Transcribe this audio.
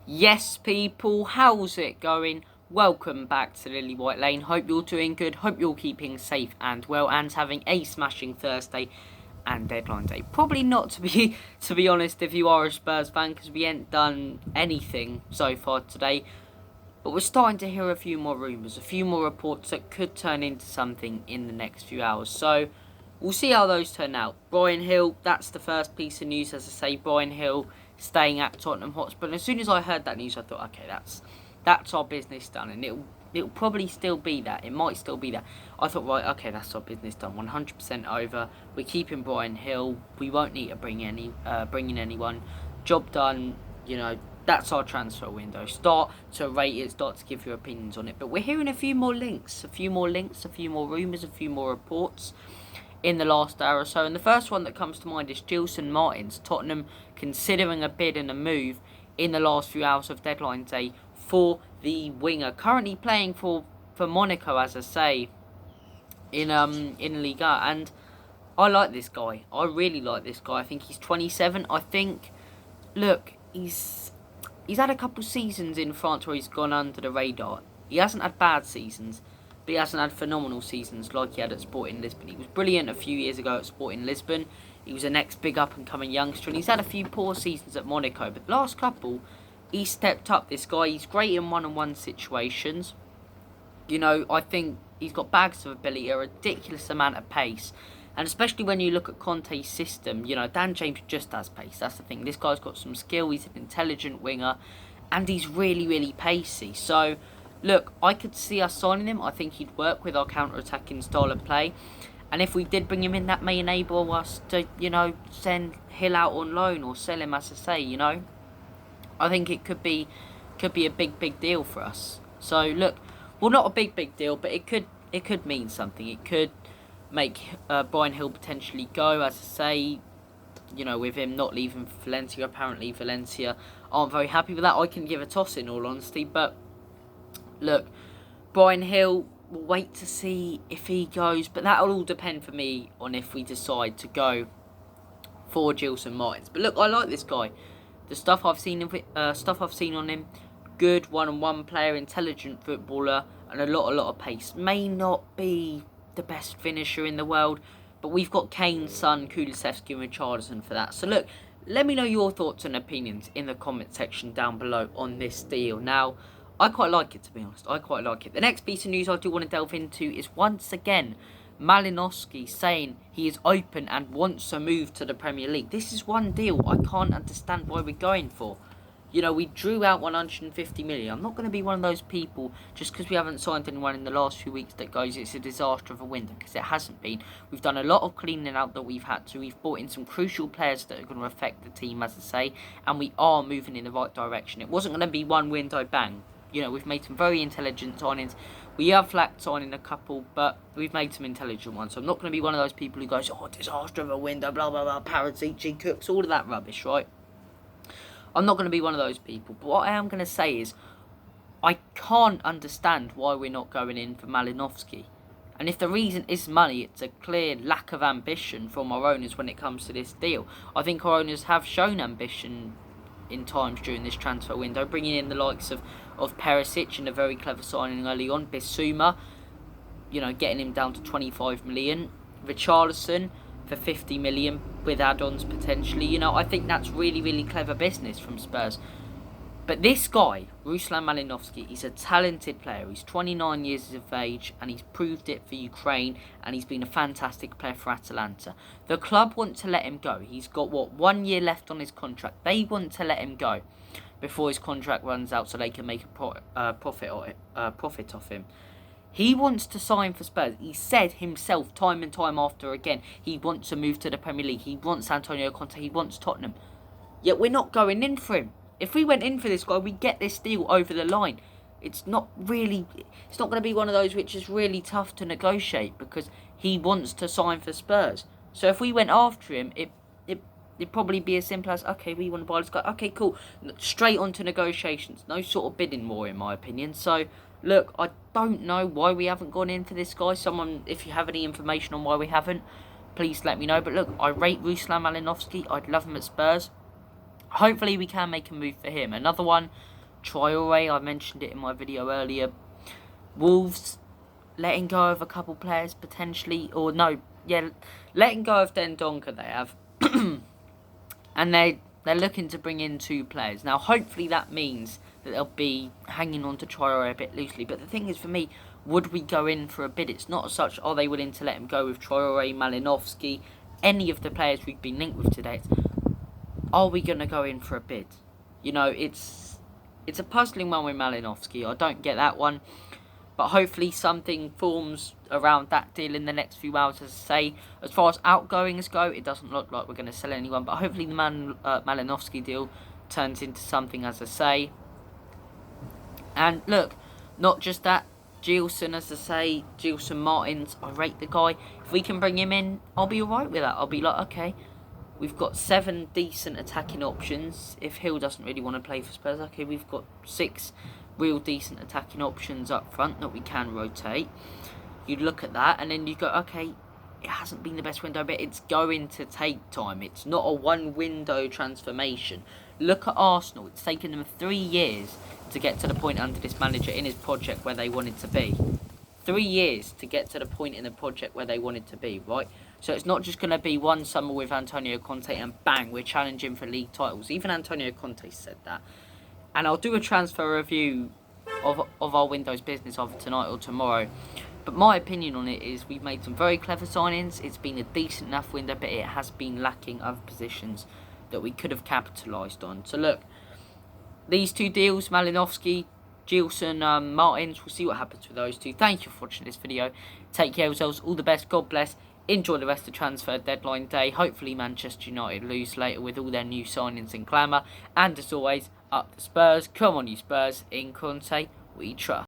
Yes, people, how's it going? Welcome back to Lily White Lane. Hope you're doing good. Hope you're keeping safe and well, and having a smashing Thursday and deadline day. Probably not to be honest, if you are a Spurs fan, because we ain't done anything so far today. But we're starting to hear a few more rumours, a few more reports that could turn into something in the next few hours. So we'll see how those turn out. Bryan Gil, that's the first piece of news, as I say. Bryan Gil staying at Tottenham Hotspur. And as soon as I heard that news, I thought, okay, that's our business done, and it'll probably still be that. It might still be that. I thought, right, okay, that's our business done. 100% over. We're keeping Bryan Gil. We won't need to bring in anyone. Job done. That's our transfer window. Start to rate it, start to give your opinions on it. But we're hearing a few more rumours, a few more rumours, a few more reports in the last hour or so. And the first one that comes to mind is Gelson. Tottenham considering a bid and a move in the last few hours of deadline day for the winger. Currently playing for Monaco, as I say, in Liga. And I like this guy. I really like this guy. I think he's 27. I think, look, he's had a couple seasons in France where he's gone under the radar. He hasn't had bad seasons, but he hasn't had phenomenal seasons like he had at Sporting Lisbon. He was brilliant a few years ago at Sporting Lisbon. He was the next big up-and-coming youngster, and he's had a few poor seasons at Monaco. But the last couple, he stepped up, this guy. He's great in one-on-one situations. I think he's got bags of ability, a ridiculous amount of pace. And especially when you look at Conte's system, Dan James just has pace. That's the thing. This guy's got some skill. He's an intelligent winger. And he's really, really pacey. So, look, I could see us signing him. I think he'd work with our counter-attacking style of play. And if we did bring him in, that may enable us to, send Gil out on loan or sell him, as I say, I think it could be a big deal for us. So, look, well, not a big deal, but it could mean something. It could make Bryan Gil potentially go, as I say, with him not leaving Valencia. Apparently Valencia aren't very happy with that. I can give a toss in all honesty, but look, Bryan Gil, we'll wait to see if he goes, but that'll all depend for me on if we decide to go for Gelson. But look, I like this guy. The stuff I've seen on him, good one-on-one player, intelligent footballer, and a lot of pace. May not be the best finisher in the world, but we've got Kane, Son, Kulusevski and Richarlison for that. So look, let me know your thoughts and opinions in the comment section down below on this deal. Now, I quite like it, to be honest. I quite like it. The next piece of news I do want to delve into is once again Malinowski saying he is open and wants to move to the Premier League. This is one deal I can't understand why we're going for. We drew out 150 million. I'm not going to be one of those people, just because we haven't signed anyone in the last few weeks, that goes, it's a disaster of a window, because it hasn't been. We've done a lot of cleaning out that we've had to. We've brought in some crucial players that are going to affect the team, as I say, and we are moving in the right direction. It wasn't going to be one window bang. We've made some very intelligent signings. We have lacked signing a couple, but we've made some intelligent ones. So I'm not going to be one of those people who goes, oh, disaster of a window, blah, blah, blah, Paratici, Cooks, all of that rubbish, right? I'm not going to be one of those people. But what I am going to say is, I can't understand why we're not going in for Malinovskyi. And if the reason is money, it's a clear lack of ambition from our owners when it comes to this deal. I think our owners have shown ambition in times during this transfer window, bringing in the likes of Perisic and a very clever signing early on, Bissouma, getting him down to 25 million, Richarlison for 50 million with add-ons potentially. I think that's really, really clever business from Spurs. But this guy, Ruslan Malinovskyi, he's a talented player. He's 29 years of age and he's proved it for Ukraine, and he's been a fantastic player for Atalanta. The club want to let him go. He's got, 1 year left on his contract. They want to let him go before his contract runs out so they can make a profit off him. He wants to sign for Spurs. He said himself time and time after again, he wants to move to the Premier League. He wants Antonio Conte. He wants Tottenham. Yet we're not going in for him. If we went in for this guy, we get this deal over the line. It's not going to be one of those which is really tough to negotiate, because he wants to sign for Spurs. So if we went after him, it'd probably be as simple as, okay, we want to buy this guy. Okay, cool. Straight on to negotiations. No sort of bidding war, in my opinion. So, look, I don't know why we haven't gone in for this guy. Someone, if you have any information on why we haven't, please let me know. But look, I rate Ruslan Malinovskyi. I'd love him at Spurs. Hopefully we can make a move for him. Another one Traore, I mentioned it in my video earlier. Wolves letting go of a couple players potentially, or no, yeah, letting go of Dendonka they have, and they're looking to bring in 2 players. Now, hopefully that means that they'll be hanging on to Traore a bit loosely. But the thing is, for me, would we go in for a bid? It's not such, are they willing to let him go with Traore, Malinovskyi, any of the players we've been linked with today? Are we going to go in for a bid? You know, it's a puzzling one with Malinowski. I don't get that one. But hopefully something forms around that deal in the next few hours. As I say, as far as outgoings go, it doesn't look like we're going to sell anyone. But hopefully the Malinowski deal turns into something, as I say. And look, not just that, Gelson, as I say, Gelson Martins, I rate the guy. If we can bring him in, I'll be alright with that. I'll be like, okay, we've got 7 decent attacking options. If Hill doesn't really want to play for Spurs, okay, we've got 6 real decent attacking options up front that we can rotate. You look at that and then you go, okay, it hasn't been the best window, but it's going to take time. It's not a one-window transformation. Look at Arsenal. It's taken them 3 years to get to the point under this manager in his project where they wanted to be. 3 years to get to the point in the project where they wanted to be, right? So it's not just going to be one summer with Antonio Conte and bang, we're challenging for league titles. Even Antonio Conte said that. And I'll do a transfer review of our Windows business either tonight or tomorrow. But my opinion on it is we've made some very clever signings. It's been a decent enough window, but it has been lacking other positions that we could have capitalised on. So look, these 2 deals, Malinovskyi, Gelson, Martins, we'll see what happens with those 2. Thank you for watching this video. Take care of yourselves. All the best. God bless. Enjoy the rest of transfer deadline day. Hopefully Manchester United lose later with all their new signings and clamour. And as always, up the Spurs. Come on, you Spurs. In Conte, we trust.